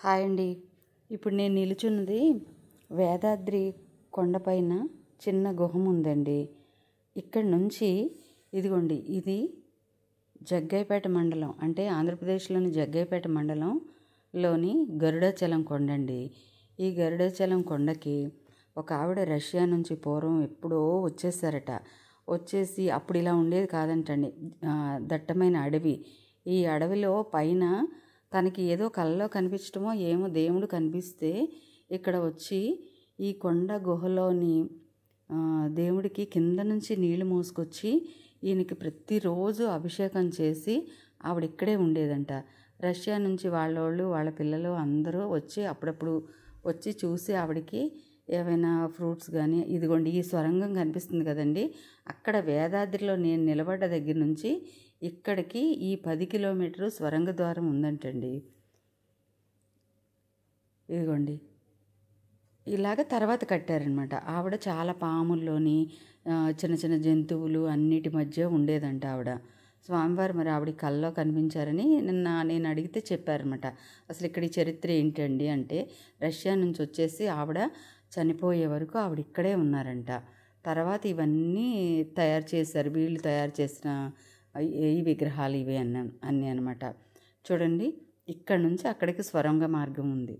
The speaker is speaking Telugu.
హాయ్ అండి. ఇప్పుడు నేను నిలుచున్నది వేదాద్రి కొండపైన చిన్న గుహం ఉందండి. ఇక్కడ నుంచి ఇదిగోండి, ఇది జగ్గయ్యపేట మండలం, అంటే ఆంధ్రప్రదేశ్లోని జగ్గయ్యపేట మండలంలోని గరుడాచలం కొండ అండి. ఈ గరుడాచలం కొండకి ఒక ఆవిడ రష్యా నుంచి పూర్వం ఎప్పుడో వచ్చేసారట. వచ్చేసి అప్పుడు ఇలా ఉండేది కాదంటండి, దట్టమైన అడవి. ఈ అడవిలో పైన తనకి ఏదో కలలో కనిపించడమో ఏమో, దేవుడు కనిపిస్తే ఇక్కడ వచ్చి ఈ కొండ గుహలోని దేవుడికి కింద నుంచి నీళ్లు మోసుకొచ్చి ఈయనకి ప్రతిరోజు అభిషేకం చేసి ఆవిడ ఇక్కడే ఉండేదంట. రష్యా నుంచి వాళ్ళ పిల్లలు అందరూ వచ్చి అప్పుడప్పుడు వచ్చి చూసి ఆవిడకి ఏవైనా ఫ్రూట్స్ కానీ, ఇదిగోండి ఈ సొరంగం కనిపిస్తుంది కదండి, అక్కడ వేదాద్రిలో నేను నిలబడ్డ దగ్గర నుంచి ఇక్కడికి ఈ 10 కిలోమీటరు సొరంగ ద్వారం ఉందంటండి. ఇదిగోండి ఇలాగ తర్వాత కట్టారనమాట. ఆవిడ చాలా పాముల్లోని చిన్న చిన్న జంతువులు అన్నిటి మధ్య ఉండేదంట ఆవిడ. స్వామివారు మరి ఆవిడ కల్లో కనిపించారని నేను అడిగితే చెప్పారనమాట. అసలు ఇక్కడ ఈ చరిత్ర ఏంటండి అంటే, రష్యా నుంచి వచ్చేసి ఆవిడ చనిపోయే వరకు ఆవిడ ఇక్కడే ఉన్నారంట. తర్వాత ఇవన్నీ తయారు చేశారు, వీళ్ళు తయారు చేసిన ఈ విగ్రహాలు ఇవి అన్నీ అనమాట. చూడండి, ఇక్కడ నుంచి అక్కడికి స్వరంగ మార్గం ఉంది.